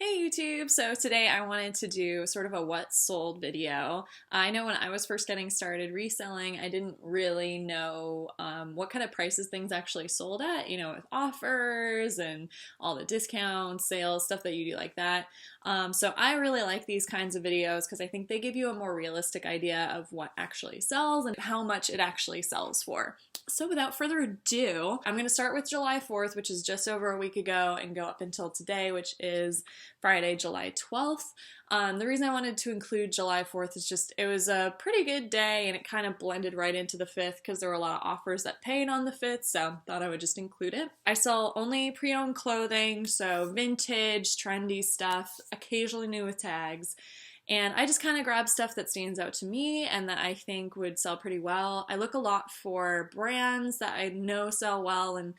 Hey YouTube! So today I wanted to do sort of a what sold video. I know when I was first getting started reselling, I didn't really know what kind of prices things actually sold at, with offers and all the discounts, sales, stuff that you do like that. So I really like these kinds of videos because I think they give you a more realistic idea of what actually sells and how much it actually sells for. So without further ado, I'm going to start with July 4th, which is just over a week ago, and go up until today, which is Friday, July 12th. The reason I wanted to include July 4th is just it was a pretty good day and it kind of blended right into the 5th because there were a lot of offers that paid on the 5th, so thought I would just include it. I sell only pre-owned clothing, so vintage, trendy stuff, occasionally new with tags. And I just kind of grab stuff that stands out to me and that I think would sell pretty well. I look a lot for brands that I know sell well and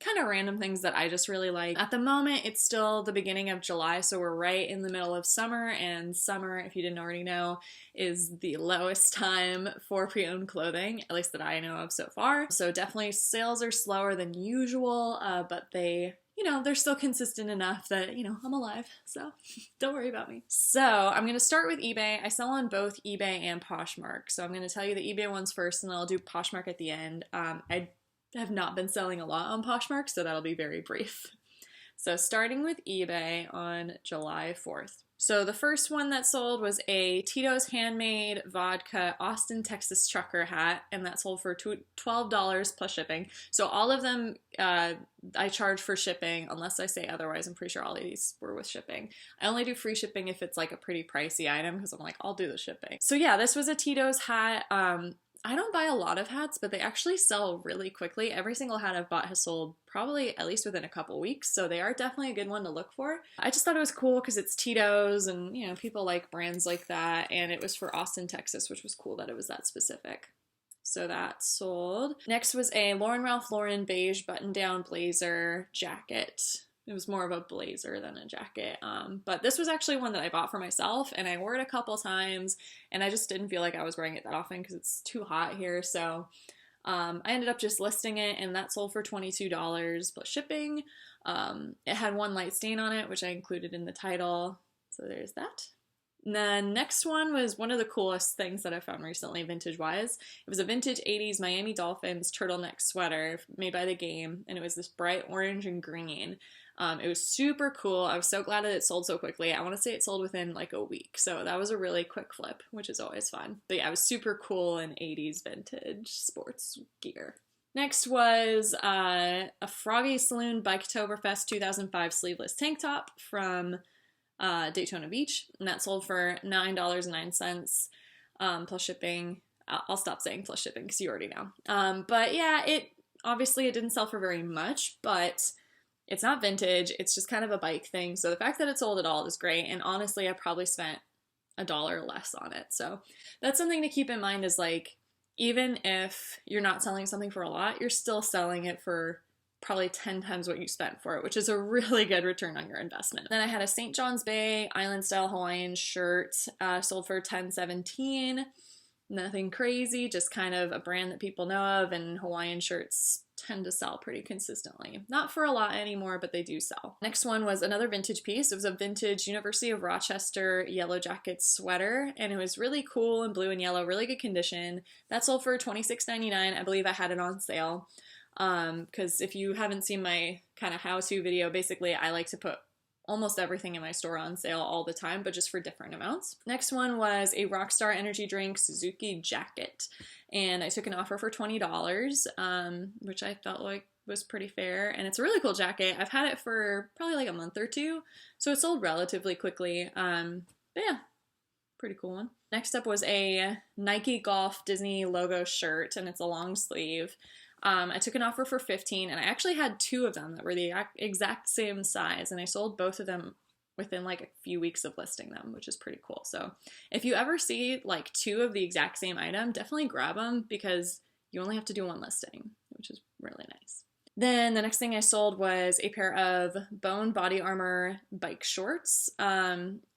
kind of random things that I just really like. At the moment, it's still the beginning of July, so we're right in the middle of summer, and summer, if you didn't already know, is the lowest time for pre-owned clothing, at least that I know of so far. So definitely sales are slower than usual, but they're still consistent enough that, I'm alive, so don't worry about me. So I'm going to start with eBay. I sell on both eBay and Poshmark, so I'm going to tell you the eBay ones first, and then I'll do Poshmark at the end. I have not been selling a lot on Poshmark, so that'll be very brief. So starting with eBay on July 4th. So the first one that sold was a Tito's Handmade Vodka Austin, Texas trucker hat, and that sold for $12 plus shipping. So all of them I charge for shipping, unless I say otherwise. I'm pretty sure all of these were with shipping. I only do free shipping if it's like a pretty pricey item because I'm like, I'll do the shipping. So yeah, this was a Tito's hat. I don't buy a lot of hats, but they actually sell really quickly. Every single hat I've bought has sold probably at least within a couple weeks, so they are definitely a good one to look for. I just thought it was cool because it's Tito's and, people like brands like that, and it was for Austin, Texas, which was cool that it was that specific. So that sold. Next was a Ralph Lauren beige button-down blazer jacket. It was more of a blazer than a jacket, but this was actually one that I bought for myself, and I wore it a couple times, and I just didn't feel like I was wearing it that often because it's too hot here, so I ended up just listing it, and that sold for $22 plus shipping. It had one light stain on it, which I included in the title, so there's that. And the next one was one of the coolest things that I found recently, vintage-wise. It was a vintage 80s Miami Dolphins turtleneck sweater made by The Game, and it was this bright orange and green. It was super cool. I was so glad that it sold so quickly. I want to say it sold within like a week, so that was a really quick flip, which is always fun. But yeah, it was super cool in 80s vintage sports gear. Next was a Froggy Saloon Biketoberfest 2005 sleeveless tank top from Daytona Beach, and that sold for $9.09 plus shipping. I'll stop saying plus shipping because you already know. But yeah, it didn't sell for very much, but it's not vintage. It's just kind of a bike thing. So the fact that it sold at all is great. And honestly, I probably spent $1 less on it. So that's something to keep in mind is like, even if you're not selling something for a lot, you're still selling it for probably 10 times what you spent for it, which is a really good return on your investment. Then I had a St. John's Bay Island style Hawaiian shirt, sold for $10.17. Nothing crazy, just kind of a brand that people know of, and Hawaiian shirts tend to sell pretty consistently. Not for a lot anymore, but they do sell. Next one was another vintage piece. It was a vintage University of Rochester Yellow Jacket sweater, and it was really cool in blue and yellow, really good condition. That sold for $26.99. I believe I had it on sale. Because if you haven't seen my kind of how-to video, basically I like to put almost everything in my store on sale all the time, but just for different amounts. Next one was a Rockstar Energy Drink Suzuki jacket, and I took an offer for $20, which I felt like was pretty fair, and it's a really cool jacket. I've had it for probably like a month or two, so it sold relatively quickly, but yeah, pretty cool one. Next up was a Nike Golf Disney logo shirt, and it's a long sleeve. I took an offer for $15, and I actually had two of them that were the exact same size, and I sold both of them within like a few weeks of listing them, which is pretty cool. So if you ever see like two of the exact same item, definitely grab them because you only have to do one listing, which is really nice. Then the next thing I sold was a pair of Bone Body Armor bike shorts,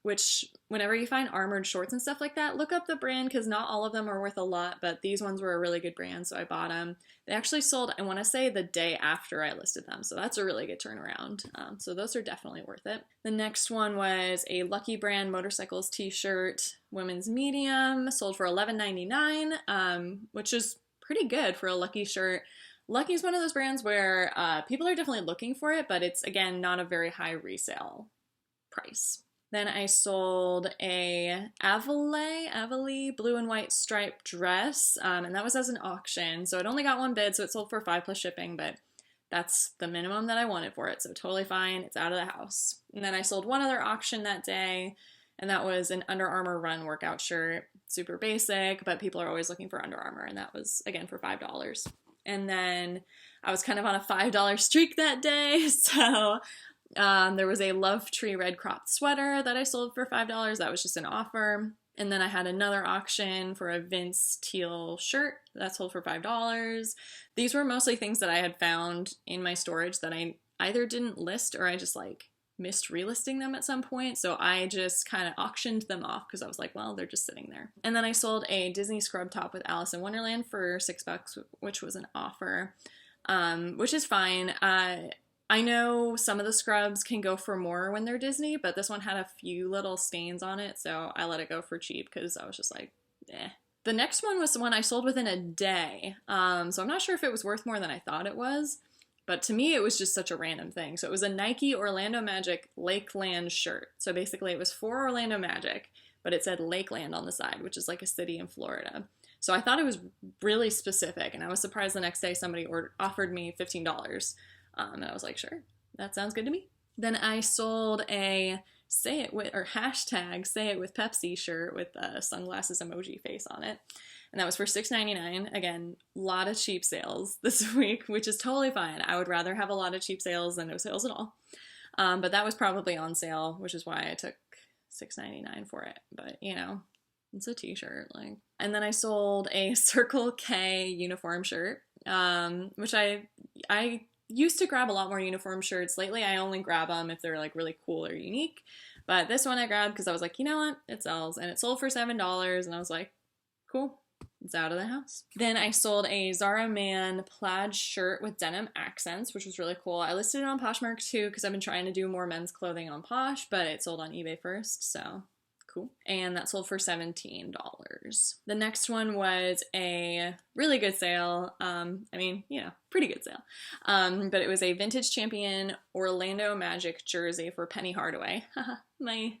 which whenever you find armored shorts and stuff like that, look up the brand because not all of them are worth a lot, but these ones were a really good brand, so I bought them. They actually sold, I want to say, the day after I listed them, so that's a really good turnaround. So those are definitely worth it. The next one was a Lucky Brand Motorcycles t-shirt, women's medium, sold for $11.99, which is pretty good for a Lucky shirt. Lucky is one of those brands where people are definitely looking for it, but it's, again, not a very high resale price. Then I sold a Avalee blue and white striped dress, and that was as an auction. So it only got one bid, so it sold for $5 plus shipping, but that's the minimum that I wanted for it, so totally fine. It's out of the house. And then I sold one other auction that day, and that was an Under Armour Run workout shirt. Super basic, but people are always looking for Under Armour, and that was, again, for $5. And then I was kind of on a $5 streak that day, so there was a Love Tree red cropped sweater that I sold for $5. That was just an offer. And then I had another auction for a Vince teal shirt that sold for $5. These were mostly things that I had found in my storage that I either didn't list or I just like missed relisting them at some point, so I just kind of auctioned them off because I was like, well, they're just sitting there. And then I sold a Disney scrub top with Alice in Wonderland for $6, which was an offer, which is fine. I know some of the scrubs can go for more when they're Disney, but this one had a few little stains on it, so I let it go for cheap because I was just like, eh. The next one was the one I sold within a day, so I'm not sure if it was worth more than I thought it was. But to me, it was just such a random thing. So it was a Nike Orlando Magic Lakeland shirt. So basically it was for Orlando Magic, but it said Lakeland on the side, which is like a city in Florida. So I thought it was really specific, and I was surprised the next day somebody offered me $15. And I was like, sure, that sounds good to me. Then I sold a Say It With, or hashtag Say It With Pepsi shirt with a sunglasses emoji face on it. And that was for $6.99. Again, a lot of cheap sales this week, which is totally fine. I would rather have a lot of cheap sales than no sales at all. But that was probably on sale, which is why I took $6.99 for it. But, you know, it's a t-shirt. Like. And then I sold a Circle K uniform shirt, which I used to grab a lot more uniform shirts. Lately, I only grab them if they're like really cool or unique. But this one I grabbed because I was like, you know what? It sells. And it sold for $7. And I was like, cool. It's out of the house. Then I sold a Zara Man plaid shirt with denim accents, which was really cool. I listed it on Poshmark too because I've been trying to do more men's clothing on Posh, but it sold on eBay first, so cool. And that sold for $17. The next one was a really good sale. I mean, you know, pretty good sale. But it was a Vintage Champion Orlando Magic jersey for Penny Hardaway. My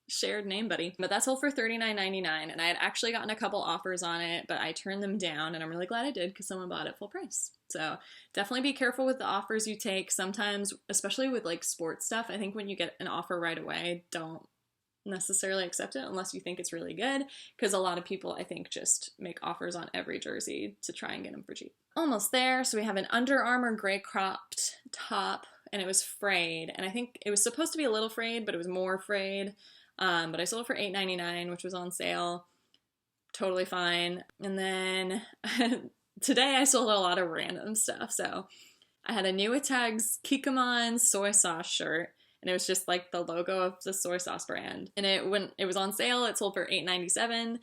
shared name buddy. But that sold for $39.99, and I had actually gotten a couple offers on it, but I turned them down, and I'm really glad I did because someone bought it full price. So definitely be careful with the offers you take. Sometimes, especially with like sports stuff, I think when you get an offer right away, don't necessarily accept it unless you think it's really good, because a lot of people, I think, just make offers on every jersey to try and get them for cheap. Almost there. So we have an Under Armour gray cropped top, and it was frayed, and I think it was supposed to be a little frayed, but it was more frayed. But I sold it for $8.99, which was on sale. Totally fine. And then today I sold a lot of random stuff. So I had a New Tags Kikkoman soy sauce shirt, and it was just like the logo of the soy sauce brand. And when it was on sale, it sold for $8.97.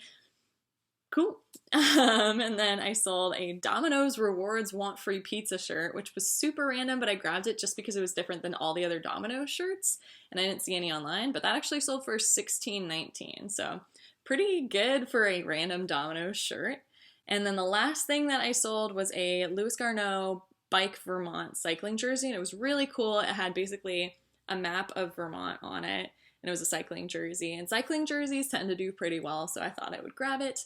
Cool. And then I sold a Domino's Rewards Want Free Pizza shirt, which was super random, but I grabbed it just because it was different than all the other Domino's shirts, and I didn't see any online, but that actually sold for $16.19, so pretty good for a random Domino's shirt. And then the last thing that I sold was a Louis Garneau Bike Vermont cycling jersey, and it was really cool. It had basically a map of Vermont on it, and it was a cycling jersey, and cycling jerseys tend to do pretty well, so I thought I would grab it.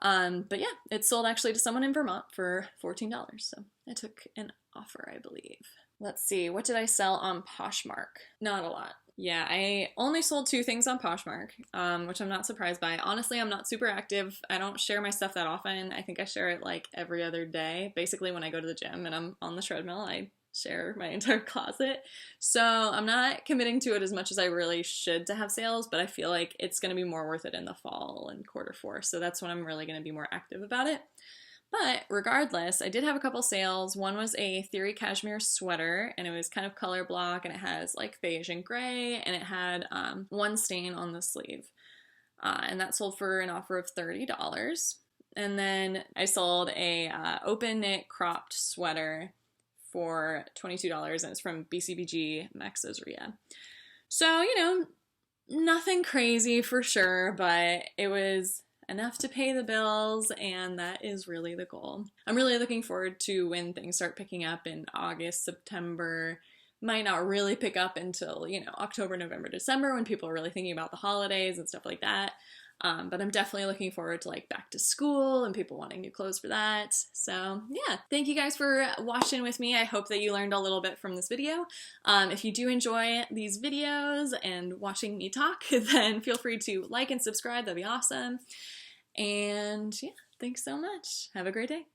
But yeah, it sold actually to someone in Vermont for $14, so I took an offer, I believe. Let's see, what did I sell on Poshmark? Not a lot. Yeah, I only sold 2 things on Poshmark, which I'm not surprised by. Honestly, I'm not super active. I don't share my stuff that often. I think I share it like every other day. Basically, when I go to the gym and I'm on the treadmill, I share my entire closet. So I'm not committing to it as much as I really should to have sales, but I feel like it's going to be more worth it in the fall and quarter 4. So that's when I'm really going to be more active about it. But regardless, I did have a couple sales. One was a Theory cashmere sweater, and it was kind of color block, and it has like beige and gray, and it had one stain on the sleeve. And that sold for an offer of $30. And then I sold a open knit cropped sweater for $22, and it's from BCBG Max's Ria. So, you know, nothing crazy for sure, but it was enough to pay the bills, and that is really the goal. I'm really looking forward to when things start picking up in August, September. Might not really pick up until, you know, October, November, December, when people are really thinking about the holidays and stuff like that. But I'm definitely looking forward to like back to school and people wanting new clothes for that. So yeah, thank you guys for watching with me. I hope that you learned a little bit from this video. If you do enjoy these videos and watching me talk, then feel free to like and subscribe. That'd be awesome. And yeah, thanks so much. Have a great day.